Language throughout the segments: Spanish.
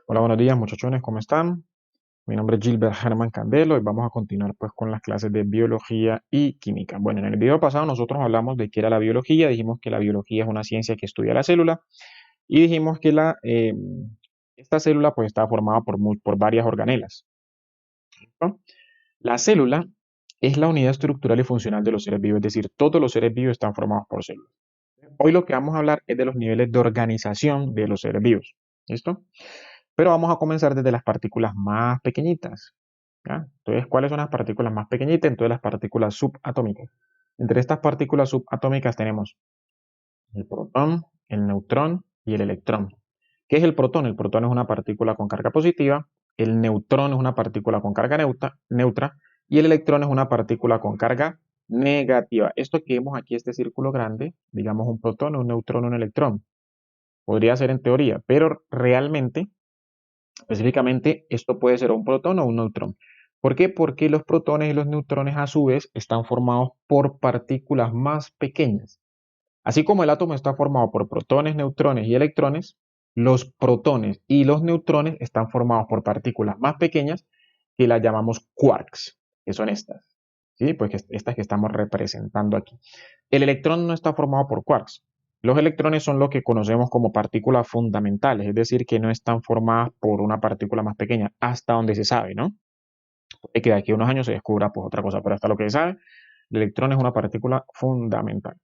Hola, buenos días muchachones, ¿cómo están? Mi nombre es Gilbert Herman Candelo y vamos a continuar pues con las clases de biología y química. Bueno, en el video pasado nosotros hablamos de qué era la biología, dijimos que la biología es una ciencia que estudia la célula y dijimos que esta célula pues está formada por varias organelas, ¿no? La célula es la unidad estructural y funcional de los seres vivos, es decir, todos los seres vivos están formados por células. Hoy lo que vamos a hablar es de los niveles de organización de los seres vivos, ¿listo? Pero vamos a comenzar desde las partículas más pequeñitas, ¿ya? Entonces, ¿cuáles son las partículas más pequeñitas? Entonces, las partículas subatómicas. Entre estas partículas subatómicas tenemos el protón, el neutrón y el electrón. ¿Qué es el protón? El protón es una partícula con carga positiva, el neutrón es una partícula con carga neutra y el electrón es una partícula con carga negativa. Esto que vemos aquí, este círculo grande, digamos un protón, un neutrón, un electrón. Podría ser en teoría, pero realmente específicamente, esto puede ser un protón o un neutrón. ¿Por qué? Porque los protones y los neutrones a su vez están formados por partículas más pequeñas. Así como el átomo está formado por protones, neutrones y electrones, los protones y los neutrones están formados por partículas más pequeñas que las llamamos quarks, que son estas. ¿Sí? Pues estas que estamos representando aquí. El electrón no está formado por quarks. Los electrones son lo que conocemos como partículas fundamentales, es decir, que no están formadas por una partícula más pequeña, hasta donde se sabe, ¿no? Puede que de aquí a unos años se descubra pues otra cosa, pero hasta lo que se sabe, el electrón es una partícula fundamental.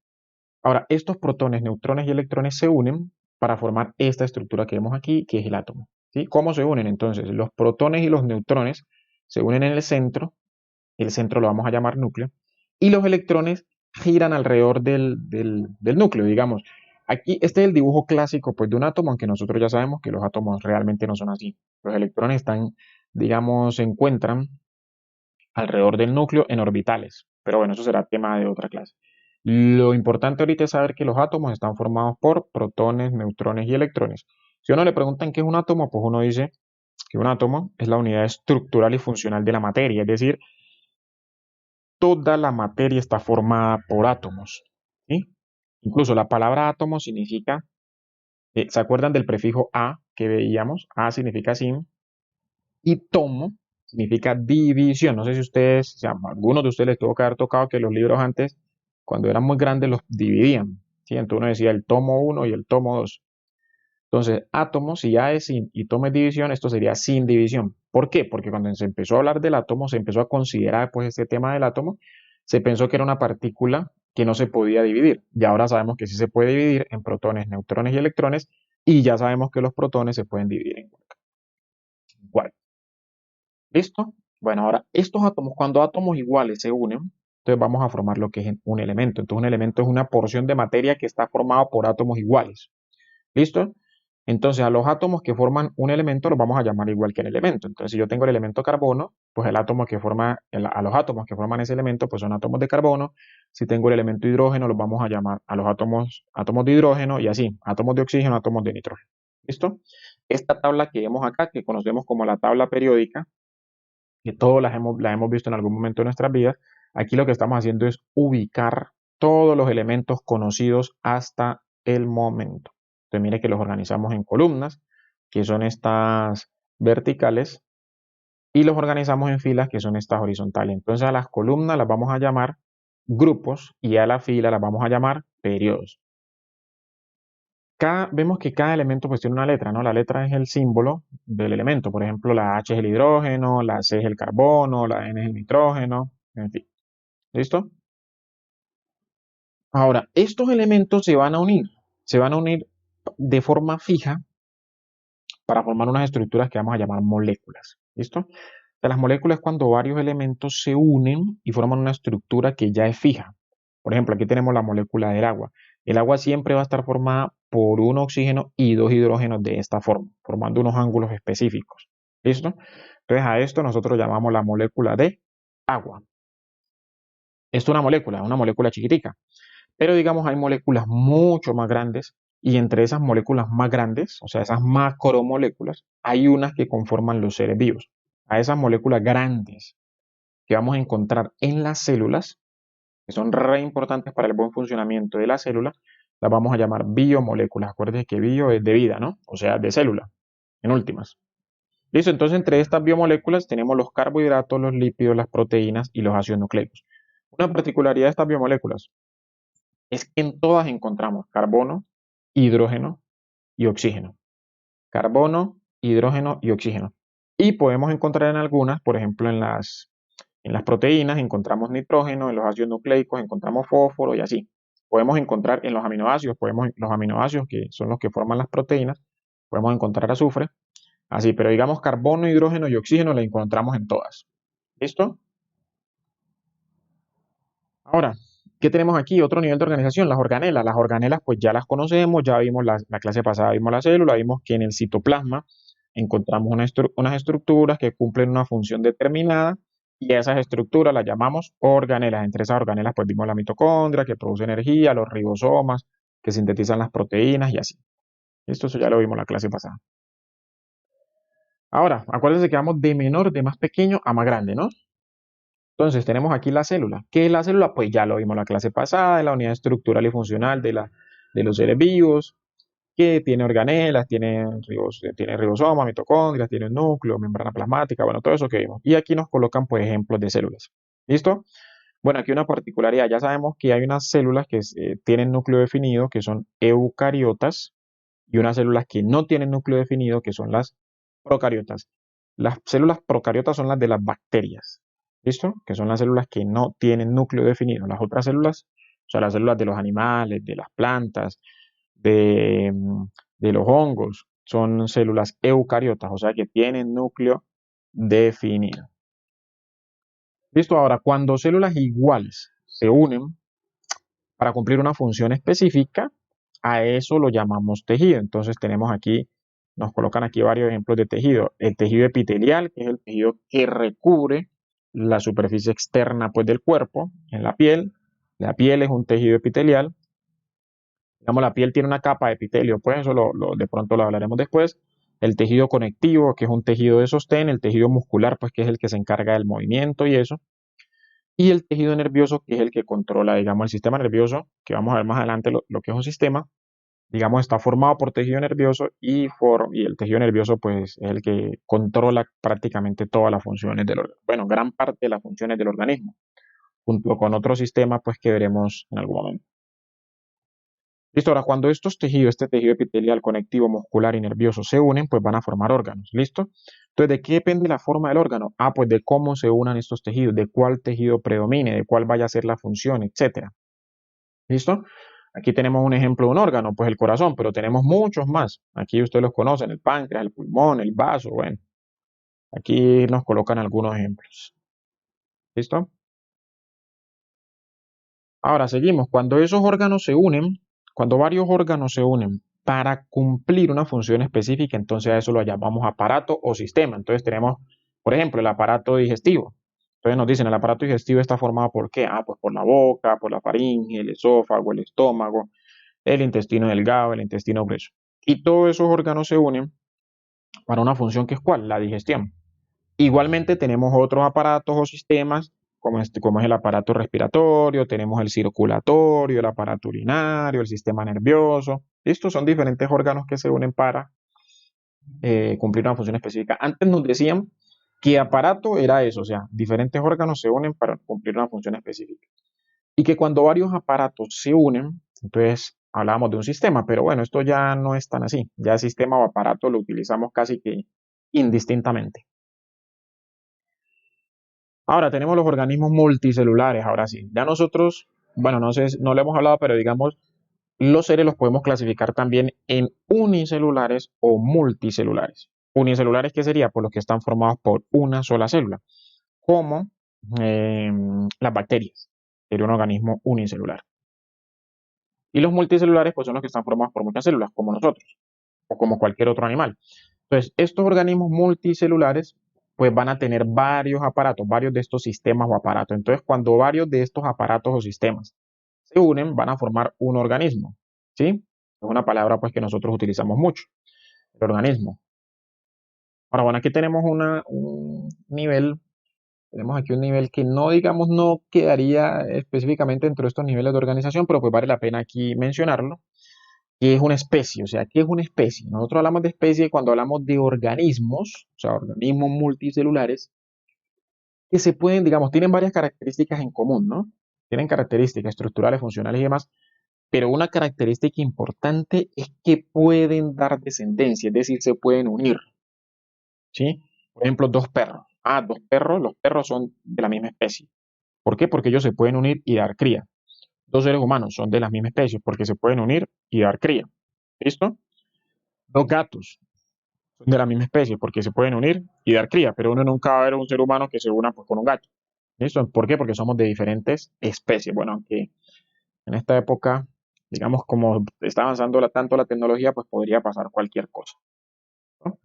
Ahora, estos protones, neutrones y electrones se unen para formar esta estructura que vemos aquí, que es el átomo. ¿Sí? ¿Cómo se unen? Entonces, los protones y los neutrones se unen en el centro lo vamos a llamar núcleo, y los electrones giran alrededor del núcleo, digamos. Aquí, este es el dibujo clásico pues, de un átomo, aunque nosotros ya sabemos que los átomos realmente no son así. Los electrones están, digamos, se encuentran alrededor del núcleo en orbitales, pero bueno, eso será tema de otra clase. Lo importante ahorita es saber que los átomos están formados por protones, neutrones y electrones. Si a uno le preguntan qué es un átomo, pues uno dice que un átomo es la unidad estructural y funcional de la materia, es decir, toda la materia está formada por átomos, ¿sí? Incluso la palabra átomo significa, ¿se acuerdan del prefijo a que veíamos? A significa sin y tomo significa división. No sé si ustedes, o sea, a algunos de ustedes les tuvo que haber tocado que los libros antes, cuando eran muy grandes, los dividían, ¿sí? Entonces uno decía el tomo uno y el tomo 2. Entonces, átomo, si A es sin y tomo es división, esto sería sin división. ¿Por qué? Porque cuando se empezó a hablar del átomo, se empezó a considerar pues este tema del átomo, se pensó que era una partícula que no se podía dividir. Y ahora sabemos que sí se puede dividir en protones, neutrones y electrones, y ya sabemos que los protones se pueden dividir en quarks. ¿Listo? Bueno, ahora estos átomos, cuando átomos iguales se unen, entonces vamos a formar lo que es un elemento. Entonces un elemento es una porción de materia que está formado por átomos iguales. ¿Listo? Entonces, a los átomos que forman un elemento los vamos a llamar igual que el elemento. Entonces, si yo tengo el elemento carbono, pues el átomo que forma, a los átomos que forman ese elemento, pues son átomos de carbono. Si tengo el elemento hidrógeno, los vamos a llamar a los átomos de hidrógeno y así, átomos de oxígeno, átomos de nitrógeno. ¿Listo? Esta tabla que vemos acá, que conocemos como la tabla periódica, que todos la hemos visto en algún momento de nuestras vidas, aquí lo que estamos haciendo es ubicar todos los elementos conocidos hasta el momento. Entonces mire que los organizamos en columnas, que son estas verticales, y los organizamos en filas, que son estas horizontales. Entonces a las columnas las vamos a llamar grupos y a la fila las vamos a llamar periodos. Vemos que cada elemento pues tiene una letra, ¿no? La letra es el símbolo del elemento. Por ejemplo, la H es el hidrógeno, la C es el carbono, la N es el nitrógeno, en fin. ¿Listo? Ahora, estos elementos se van a unir de forma fija para formar unas estructuras que vamos a llamar moléculas. ¿Listo? O sea, las moléculas es cuando varios elementos se unen y forman una estructura que ya es fija. Por ejemplo, aquí tenemos la molécula del agua. El agua siempre va a estar formada por un oxígeno y dos hidrógenos de esta forma, formando unos ángulos específicos. ¿Listo? Entonces a esto nosotros llamamos la molécula de agua. Esto es una molécula chiquitica. Pero digamos, hay moléculas mucho más grandes y entre esas moléculas más grandes, o sea, esas macromoléculas, hay unas que conforman los seres vivos. A esas moléculas grandes que vamos a encontrar en las células, que son re importantes para el buen funcionamiento de la célula, las vamos a llamar biomoléculas. Acuérdense que bio es de vida, ¿no? O sea, de célula, en últimas. Listo, entonces entre estas biomoléculas tenemos los carbohidratos, los lípidos, las proteínas y los ácidos nucleicos. Una particularidad de estas biomoléculas es que en todas encontramos carbono, hidrógeno y oxígeno. Carbono, hidrógeno y oxígeno. Y podemos encontrar en algunas, por ejemplo, en las proteínas encontramos nitrógeno, en los ácidos nucleicos encontramos fósforo y así. Podemos encontrar en los aminoácidos, los aminoácidos que son los que forman las proteínas, podemos encontrar azufre, así, pero digamos carbono, hidrógeno y oxígeno la encontramos en todas. ¿Listo? Ahora, ¿qué tenemos aquí? Otro nivel de organización, las organelas. Las organelas pues ya las conocemos, ya vimos la clase pasada, vimos la célula, vimos que en el citoplasma encontramos unas estructuras que cumplen una función determinada y a esas estructuras las llamamos organelas. Entre esas organelas pues vimos la mitocondria que produce energía, los ribosomas que sintetizan las proteínas y así. Eso ya lo vimos la clase pasada. Ahora, acuérdense que vamos de menor, de más pequeño a más grande, ¿no? Entonces tenemos aquí la célula. ¿Qué es la célula? Pues ya lo vimos la clase pasada, es la unidad estructural y funcional de los seres vivos, que tiene organelas, tiene ribosomas, mitocondrias, tiene núcleo, membrana plasmática, bueno, todo eso que vimos. Y aquí nos colocan pues ejemplos de células. ¿Listo? Bueno, aquí una particularidad, ya sabemos que hay unas células que tienen núcleo definido, que son eucariotas, y unas células que no tienen núcleo definido, que son las procariotas. Las células procariotas son las de las bacterias, ¿listo? Que son las células que no tienen núcleo definido. Las otras células son las células de los animales, de las plantas, de, de los hongos, son células eucariotas, o sea que tienen núcleo definido. ¿Listo? Ahora, cuando células iguales se unen para cumplir una función específica, a eso lo llamamos tejido. Entonces tenemos aquí, nos colocan aquí varios ejemplos de tejido. El tejido epitelial, que es el tejido que recubre la superficie externa pues, del cuerpo, en la piel. La piel es un tejido epitelial. Digamos, la piel tiene una capa de epitelio, pues eso de pronto lo hablaremos después. El tejido conectivo, que es un tejido de sostén. El tejido muscular, pues que es el que se encarga del movimiento y eso. Y el tejido nervioso, que es el que controla, digamos, el sistema nervioso, que vamos a ver más adelante lo que es un sistema, digamos, está formado por tejido nervioso y el tejido nervioso, pues, es el que controla prácticamente todas las funciones del organismo, bueno, gran parte de las funciones del organismo, junto con otros sistemas, pues, que veremos en algún momento. Listo, ahora, cuando estos tejidos, este tejido epitelial, conectivo, muscular y nervioso se unen, pues van a formar órganos, ¿listo? Entonces, ¿de qué depende la forma del órgano? Ah, pues de cómo se unan estos tejidos, de cuál tejido predomine, de cuál vaya a ser la función, etcétera. ¿Listo? Aquí tenemos un ejemplo de un órgano, pues el corazón, pero tenemos muchos más. Aquí ustedes los conocen, el páncreas, el pulmón, el vaso, bueno. Aquí nos colocan algunos ejemplos. ¿Listo? Ahora seguimos. Cuando esos órganos se unen, cuando varios órganos se unen para cumplir una función específica, entonces a eso lo llamamos aparato o sistema. Entonces tenemos, por ejemplo, el aparato digestivo. Entonces nos dicen, el aparato digestivo está formado por qué? Ah, pues por la boca, por la faringe, el esófago, el estómago, el intestino delgado, el intestino grueso. Y todos esos órganos se unen para una función que es ¿cuál? La digestión. Igualmente tenemos otros aparatos o sistemas, como es el aparato respiratorio, tenemos el circulatorio, el aparato urinario, el sistema nervioso. Estos son diferentes órganos que se unen para cumplir una función específica. Antes nos decían que aparato era eso, o sea, diferentes órganos se unen para cumplir una función específica. Y que cuando varios aparatos se unen, entonces hablábamos de un sistema, pero bueno, esto ya no es tan así. Ya sistema o aparato lo utilizamos casi que indistintamente. Ahora tenemos los organismos multicelulares, ahora sí. Ya nosotros, bueno, no sé, no lo hemos hablado, pero digamos, los seres los podemos clasificar también en unicelulares o multicelulares. Unicelulares, ¿qué sería? Pues los que están formados por una sola célula, como las bacterias, sería un organismo unicelular. Y los multicelulares, pues son los que están formados por muchas células, como nosotros, o como cualquier otro animal. Entonces, estos organismos multicelulares, pues van a tener varios aparatos, varios de estos sistemas o aparatos. Entonces, cuando varios de estos aparatos o sistemas se unen, van a formar un organismo, ¿sí? Es una palabra, pues, que nosotros utilizamos mucho, el organismo. Ahora, bueno, aquí tenemos un nivel. Tenemos aquí un nivel que no, digamos, no quedaría específicamente dentro de estos niveles de organización, pero pues vale la pena aquí mencionarlo, ¿Qué es una especie? O sea, ¿qué es una especie? Nosotros hablamos de especie cuando hablamos de organismos, o sea, organismos multicelulares, que se pueden, digamos, tienen varias características en común, ¿no? Tienen características estructurales, funcionales y demás, pero una característica importante es que pueden dar descendencia, es decir, se pueden unir, ¿sí? Por ejemplo, dos perros. Dos perros, los perros son de la misma especie. ¿Por qué? Porque ellos se pueden unir y dar cría. Dos seres humanos son de la misma especie porque se pueden unir y dar cría. ¿Listo? Dos gatos son de la misma especie porque se pueden unir y dar cría, pero uno nunca va a ver un ser humano que se una pues, con un gato. ¿Listo? ¿Por qué? Porque somos de diferentes especies. Bueno, aunque en esta época, digamos, como está avanzando tanto la tecnología, pues podría pasar cualquier cosa, ¿no?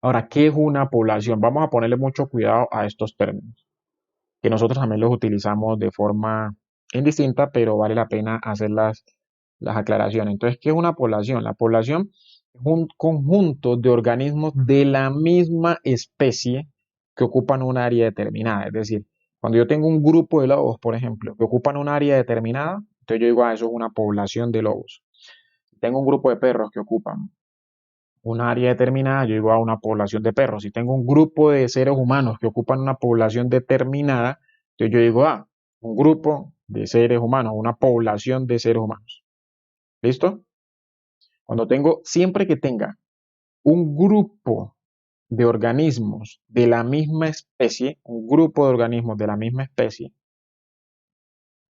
Ahora, ¿qué es una población? Vamos a ponerle mucho cuidado a estos términos, que nosotros también los utilizamos de forma indistinta, pero vale la pena hacer las aclaraciones. Entonces, ¿qué es una población? La población es un conjunto de organismos de la misma especie que ocupan un área determinada. Es decir, cuando yo tengo un grupo de lobos, por ejemplo, que ocupan un área determinada, entonces yo digo, eso es una población de lobos. Si tengo un grupo de perros que ocupan un área determinada, yo digo a una población de perros. Si tengo un grupo de seres humanos que ocupan una población determinada, entonces yo digo, un grupo de seres humanos, una población de seres humanos. ¿Listo? Siempre que tenga un grupo de organismos de la misma especie, un grupo de organismos de la misma especie,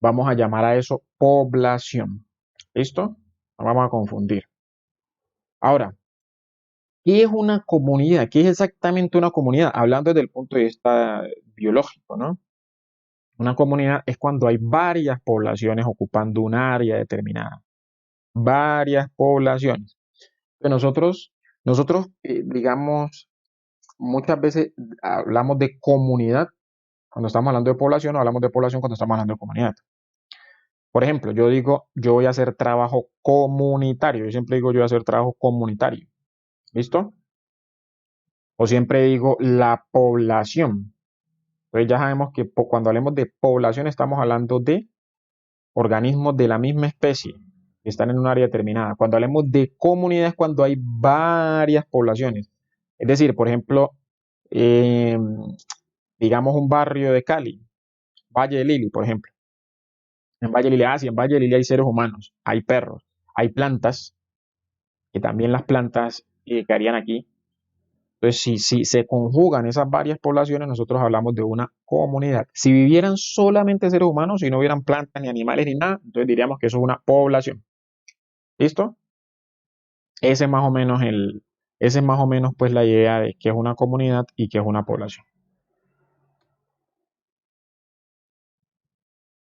vamos a llamar a eso población. ¿Listo? No vamos a confundir. Ahora, ¿qué es una comunidad? ¿Qué es exactamente una comunidad? Hablando desde el punto de vista biológico, ¿no? Una comunidad es cuando hay varias poblaciones ocupando un área determinada. Varias poblaciones. Pero nosotros, digamos, muchas veces hablamos de comunidad cuando estamos hablando de población o hablamos de población cuando estamos hablando de comunidad. Por ejemplo, yo digo, yo voy a hacer trabajo comunitario. Yo siempre digo, yo voy a hacer trabajo comunitario. ¿Listo? O siempre digo la población. Entonces ya sabemos que cuando hablemos de población estamos hablando de organismos de la misma especie que están en un área determinada. Cuando hablemos de comunidad es cuando hay varias poblaciones. Es decir, por ejemplo, eh, digamos un barrio de Cali, Valle de Lili, por ejemplo. En Valle de Lili, sí, en Valle de Lili hay seres humanos, hay perros, hay plantas, que también las plantas que harían aquí. Entonces, si se conjugan esas varias poblaciones, nosotros hablamos de una comunidad. Si vivieran solamente seres humanos, si no hubieran plantas ni animales ni nada, entonces diríamos que eso es una población. ¿Listo? Ese es más o menos ese es más o menos pues la idea de qué es una comunidad y qué es una población.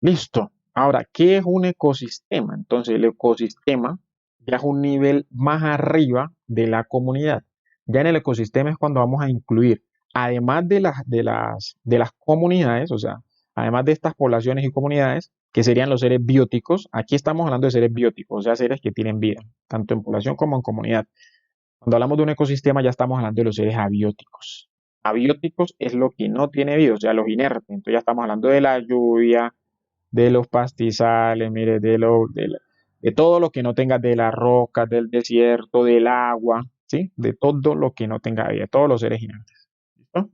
Listo. Ahora, ¿qué es un ecosistema? Entonces, el ecosistema ya es un nivel más arriba de la comunidad. Ya en el ecosistema es cuando vamos a incluir, además de las comunidades, o sea, además de estas poblaciones y comunidades, que serían los seres bióticos, aquí estamos hablando de seres bióticos, o sea, seres que tienen vida, tanto en población como en comunidad. Cuando hablamos de un ecosistema ya estamos hablando de los seres abióticos. Abióticos es lo que no tiene vida, o sea, los inertes. Entonces ya estamos hablando de la lluvia, de los pastizales, mire, de todo lo que no tenga, de las rocas, del desierto, del agua, ¿sí? De todo lo que no tenga vida, todos los seres inertes. ¿Listo?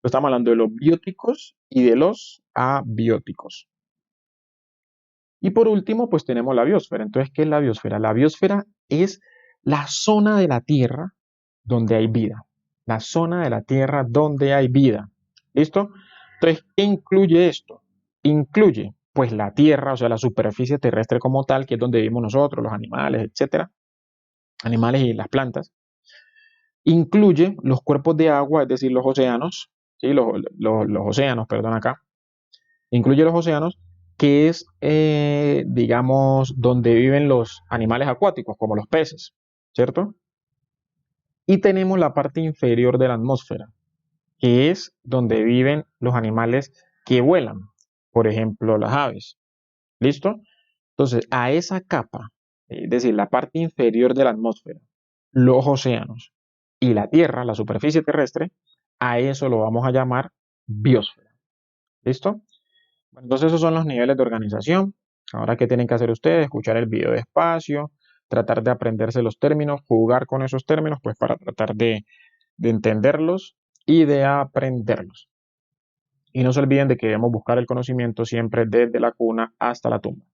Estamos hablando de los bióticos y de los abióticos. Y por último, pues tenemos la biosfera. Entonces, ¿qué es la biosfera? La biosfera es la zona de la Tierra donde hay vida. La zona de la Tierra donde hay vida. ¿Listo? Entonces, ¿qué incluye esto? Incluye, pues, la Tierra, o sea, la superficie terrestre como tal, que es donde vivimos nosotros, los animales, etcétera. Animales y las plantas. Incluye los cuerpos de agua, es decir, los océanos, ¿sí? Los océanos, perdón, acá. Incluye los océanos, que es, digamos, donde viven los animales acuáticos, como los peces, ¿cierto? Y tenemos la parte inferior de la atmósfera, que es donde viven los animales que vuelan, por ejemplo, las aves. ¿Listo? Entonces, a esa capa, es decir, la parte inferior de la atmósfera, los océanos y la Tierra, la superficie terrestre, a eso lo vamos a llamar biosfera. ¿Listo? Bueno, entonces esos son los niveles de organización. Ahora, ¿qué tienen que hacer ustedes? Escuchar el video despacio, tratar de aprenderse los términos, jugar con esos términos, pues para tratar de entenderlos y de aprenderlos. Y no se olviden de que debemos buscar el conocimiento siempre desde la cuna hasta la tumba.